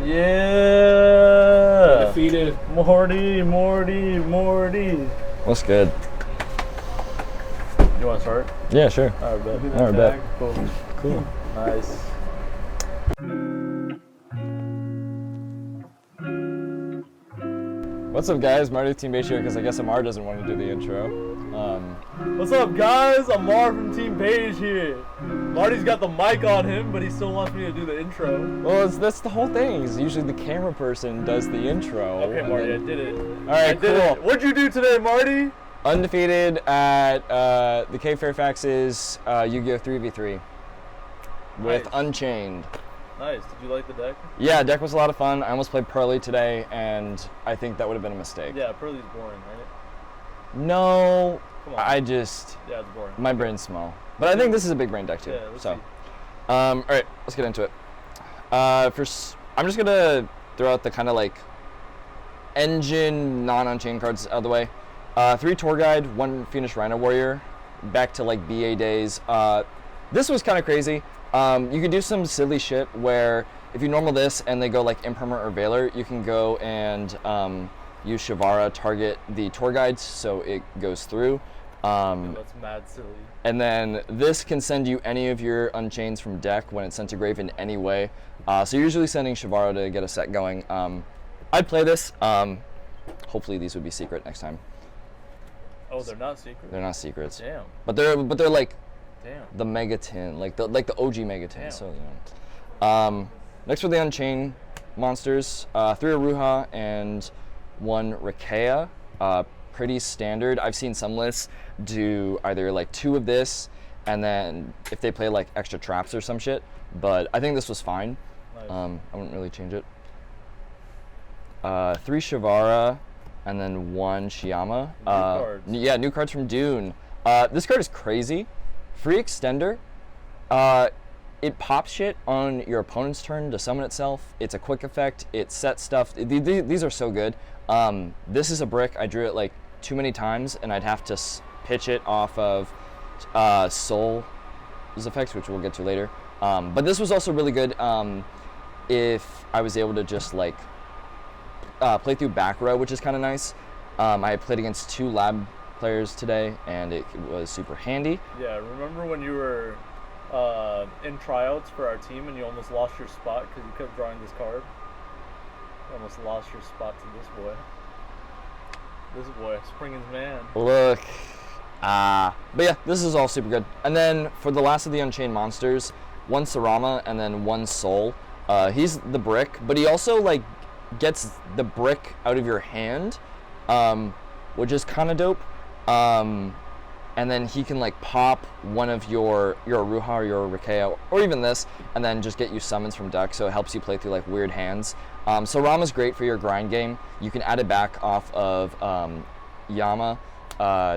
Yeah. Undefeated. Marty. What's good? You want to start? Yeah, sure. All right, bet. All right, bet. Cool. Nice. What's up, guys? Marty, teambeige here, because I guess Amar doesn't want to do the intro. What's up, guys? Amar from teambeige here. Marty's got the mic on him, but he still wants me to do the intro. Well, that's the whole thing. Is usually the camera person does the intro. Okay, Marty, I did it. All right, cool. What'd you do today, Marty? Undefeated at the K Fairfax's Yu-Gi-Oh 3v3 with Nice. Unchained. Nice. Did you like the deck? Yeah, deck was a lot of fun. I almost played Pearly today, and I think that would have been a mistake. Yeah, Pearly's boring, right? No, Come on. I Yeah, it's boring. my brain's small. But I think this is a big brain deck too. Yeah, let's so, see. all right, let's get into it. I'm just gonna throw out the kind of like engine non-unchained cards out of the way. 3 Tour Guide, 1 Fiendish Rhino Warrior, back to like BA days. This was kind of crazy. You could do some silly shit where if you normal this and they go like Imprimer or Veiler, you can go and use Shavara, target the Tour Guides so it goes through. That's mad silly. And then this can send you any of your Unchains from deck when it's sent to grave in any way. So you're usually sending Shavara to get a set going. I'd play this. Hopefully these would be secret next time. Oh, they're not secret? They're not secrets. Damn. But they're like Damn. the Mega Tin, like the OG Mega Tin. Damn. So you know. Next for the Unchained monsters, 3 Aruha and 1 Rakea. Pretty standard. I've seen some lists do either like 2 of this, and then if they play like extra traps or some shit. But I think this was fine. Nice. I wouldn't really change it. 3 Shavara, and then 1 Shiyama. New cards. Yeah, new cards from Dune. This card is crazy. Free extender. It pops shit on your opponent's turn to summon itself. It's a quick effect. It sets stuff. These are so good. This is a brick. I drew it like too many times, and I'd have to pitch it off of Soul's effects, which we'll get to later. But this was also really good if I was able to just like play through back row, which is kind of nice. I played against 2 lab players today, and it was super handy. Yeah, remember when you were in tryouts for our team and you almost lost your spot because you kept drawing this card? You almost lost your spot to this boy. This boy, Springen's man. Look. But yeah, this is all super good. And then for the last of the Unchained monsters, 1 Sarama and then 1 Soul. He's the brick, but he also like gets the brick out of your hand, which is kind of dope. And then he can like pop one of your Aruha or your Rakea, or even this, and then just get you summons from deck, so it helps you play through like weird hands. So Rama's great for your grind game. You can add it back off of Yama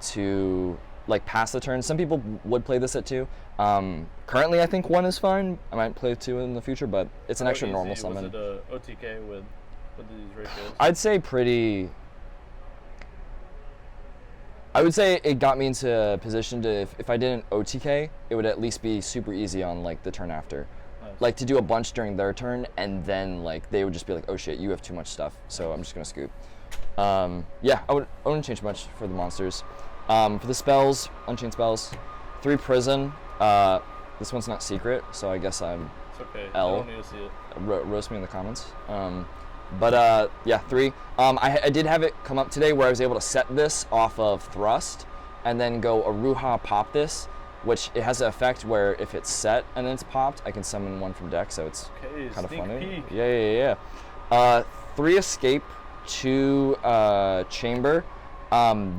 to like pass the turn. Some people would play this at 2. Currently I think 1 is fine. I might play 2 in the future, but it's an extra normal summon. Was it OTK with these ratios? I'd say pretty... I would say it got me into a position to, if I didn't OTK, it would at least be super easy on like the turn after. Nice. Like to do a bunch during their turn, and then like they would just be like, oh shit, you have too much stuff, so I'm just gonna scoop. Yeah, I wouldn't change much for the monsters. For the spells, Unchained spells, 3 Prison. This one's not secret, so I guess I'm It's okay. L. I don't need to see it. Roast me in the comments. But yeah, 3. I did have it come up today where I was able to set this off of Thrust and then go Aruha pop this, which it has an effect where if it's set and then it's popped, I can summon 1 from deck, so it's Okay, kind of sneak funny. peek. Yeah. 3 Escape, 2 Chamber.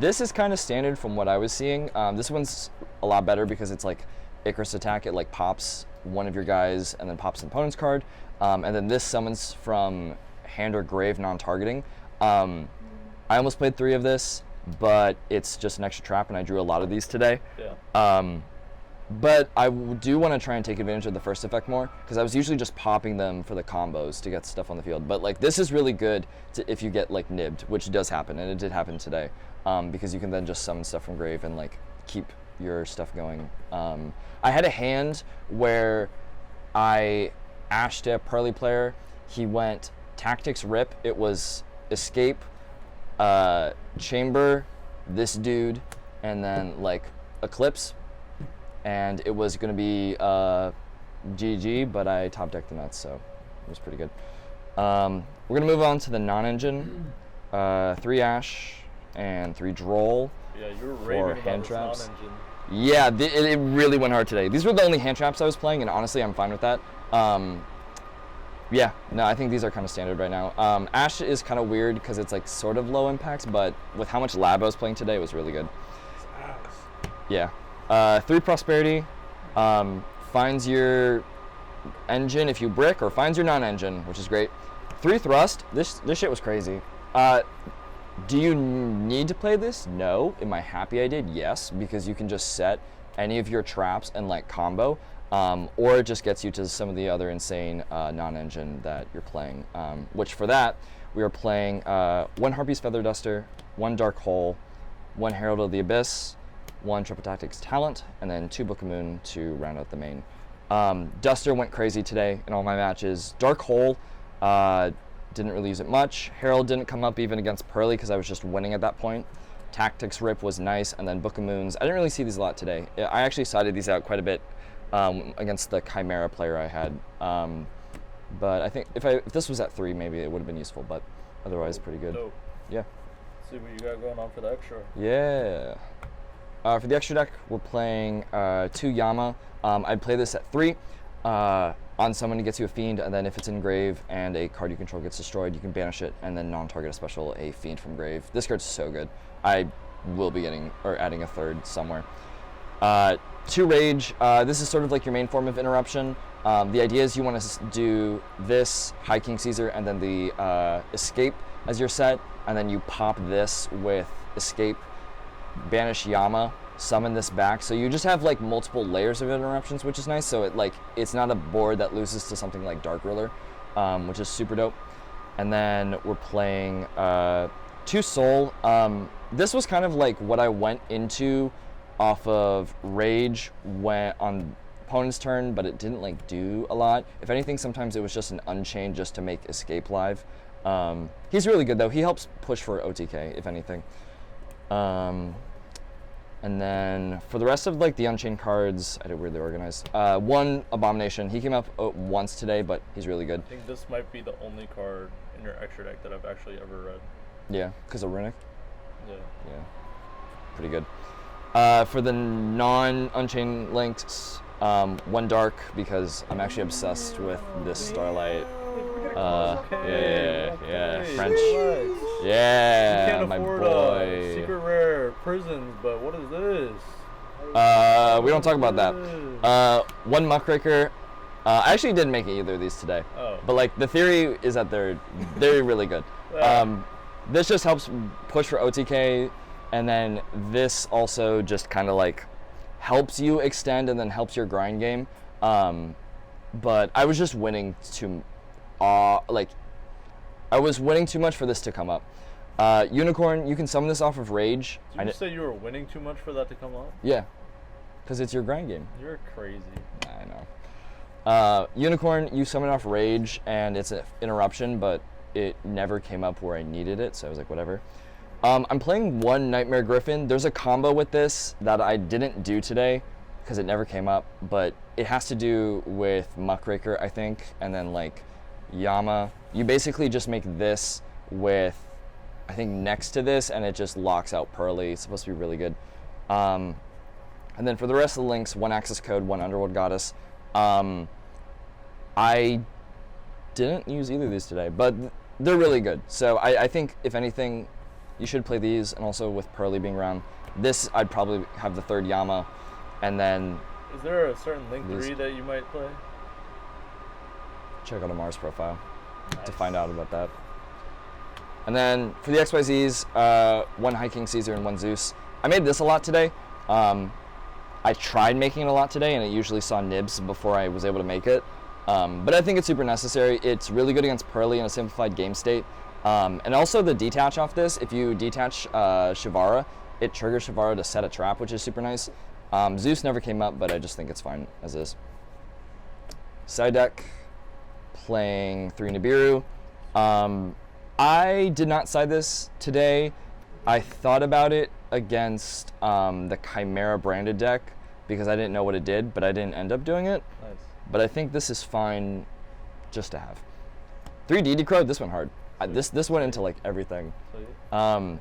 This is kind of standard from what I was seeing. This one's a lot better because it's like Icarus attack. It like pops one of your guys and then pops an opponent's card. And then this summons from hand or grave non-targeting. I almost played 3 of this, but it's just an extra trap, and I drew a lot of these today. Yeah. But I do want to try and take advantage of the first effect more, because I was usually just popping them for the combos to get stuff on the field. But like this is really good if you get like nibbed, which does happen, and it did happen today, because you can then just summon stuff from grave and like keep your stuff going. I had a hand where I ashed a Pearly player, he went Tactics Rip. It was Escape, Chamber, this dude, and then like Eclipse. And it was going to be GG, but I top decked the nuts, so it was pretty good. We're going to move on to the non-engine. 3 Ash and 3 Droll. Yeah, you were for raving hand about traps. this non-engine. Yeah, it really went hard today. These were the only hand traps I was playing, and honestly, I'm fine with that. Yeah, no, I think these are kind of standard right now. Ash is kind of weird because it's like sort of low impact, but with how much lab I was playing today, it was really good. Yeah. 3 Prosperity finds your engine if you brick, or finds your non-engine, which is great. 3 Thrust. This shit was crazy. Do you need to play this? No. Am I happy I did? Yes, because you can just set any of your traps and like combo, or it just gets you to some of the other insane non-engine that you're playing. Which for that, we are playing 1 Harpy's Feather Duster, 1 Dark Hole, 1 Herald of the Abyss, 1 Triple Tactics Talent, and then 2 Book of Moon to round out the main. Duster went crazy today in all my matches. Dark Hole, didn't really use it much. Herald didn't come up even against Pearly because I was just winning at that point. Tactics Rip was nice, and then Book of Moons. I didn't really see these a lot today. I actually sided these out quite a bit against the Chimera player I had. But I think if this was at 3, maybe it would have been useful, but otherwise pretty good. Dope. Yeah. See what you got going on for the extra. Yeah. For the extra deck, we're playing 2 Yama. I'd play this at 3. On someone, it gets you a Fiend, and then if it's in grave and a card you control gets destroyed, you can banish it, and then non-target a special, a Fiend from grave. This card's so good. I will be adding a 3rd somewhere. 2 Rage. This is sort of like your main form of interruption. The idea is you want to do this, High King Caesar, and then the Escape as your set, and then you pop this with Escape, banish Yama, summon this back, so you just have like multiple layers of interruptions, which is nice. So it's not a board that loses to something like Dark Ruler, which is super dope. And then we're playing 2 Soul. This was kind of like what I went into off of Rage when on opponent's turn, but it didn't like do a lot. If anything, sometimes it was just an Unchained just to make Escape live. He's really good though. He helps push for OTK if anything. And then for the rest of like the Unchained cards, I did weirdly organized. 1 Abomination. He came up once today, but he's really good. I think this might be the only card in your extra deck that I've actually ever read. Yeah, because of Runic. Yeah. Yeah, pretty good. For the non-Unchained links, 1 Dark, because I'm actually obsessed with this Starlight. Yeah, French. Yeah, You can't my afford boy. Secret Rare Prisons, but what is this? We don't talk about that. 1 Muckraker. I actually didn't make either of these today. Oh. But like the theory is that they're really good. This just helps push for OTK, and then this also just kind of like helps you extend and then helps your grind game. But I was just winning I was winning too much for this to come up. Unicorn, you can summon this off of Rage. Did you say you were winning too much for that to come up? Yeah, because it's your grind game. You're crazy. I know. Unicorn, you summon off Rage, and it's an interruption, but it never came up where I needed it, so I was like, whatever. I'm playing 1 Nightmare Griffin. There's a combo with this that I didn't do today because it never came up, but it has to do with Muckraker, I think, and then like Yama. You basically just make this with, I think, next to this, and it just locks out Pearly. It's supposed to be really good. And then for the rest of the links, 1 Access Code, 1 Underworld Goddess. I didn't use either of these today, but they're really good. So I think, if anything, you should play these, and also with Pearly being around. This, I'd probably have the 3rd Yama, and then... Is there a certain link 3 that you might play? Check out Amar's profile to find out about that. And then for the XYZs, 1 High King Caesar and 1 Zeus. I made this a lot today. I tried making it a lot today, and it usually saw nibs before I was able to make it. But I think it's super necessary. It's really good against Pearly in a simplified game state. And also the detach off this, if you detach Shivara, it triggers Shivara to set a trap, which is super nice. Zeus never came up, but I just think it's fine as is. Side deck, playing 3 Nibiru. I did not side this today. I thought about it against the Chimera branded deck because I didn't know what it did, but I didn't end up doing it. Nice. But I think this is fine just to have. 3 DD Crow, this one hard. This went into like everything. Sweet.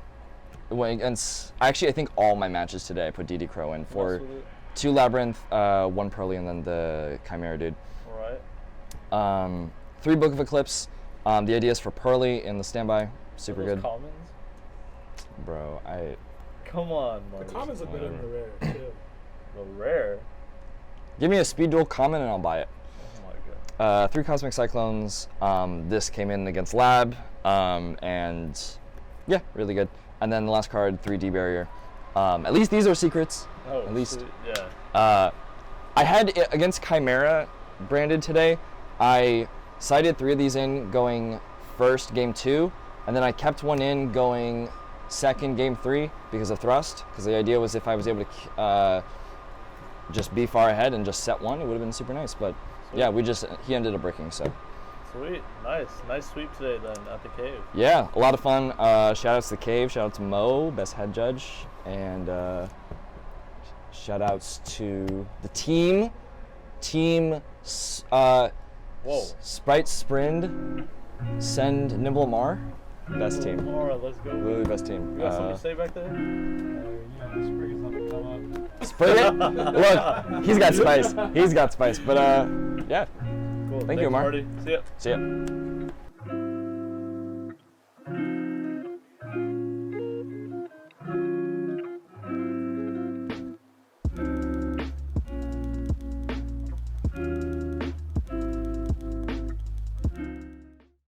Went against, actually I think all my matches today I put DD Crow in for Mess with it. 2 Labyrinth, 1 Pearly, and then the Chimera dude. Alright. 3 Book of Eclipse. The idea is for Pearly in the standby. Super Are those good. commons? Bro, Come on, The Marty. common's a bit of a rare, too. The rare? give me a speed duel common and I'll buy it. Oh my god. 3 Cosmic Cyclones. This came in against Lab, and yeah, really good. And then the last card, 3D Barrier. At least these are secrets. Oh, At least. sweet. Yeah. I had it against Chimera branded today. I sided 3 of these in going first game 2, and then I kept one in going second game 3 because of thrust. Because the idea was if I was able to just be far ahead and just set one, it would have been super nice. But Sweet. yeah, he ended up breaking. So Sweet. Nice sweep today then at the cave. yeah, a lot of fun. Shout outs to the cave. Shout out to Mo, best head judge, and shout outs to the team. Whoa. Sprite Sprind, Send Nimble Mar, best team. Alright, let's go. Literally best team. You got something to say back there? Spring is on the come up. Sprig it? Look, he's got spice. He's got spice. But yeah, Cool. Thank Thanks, you, Omar. Marty. See ya. see ya.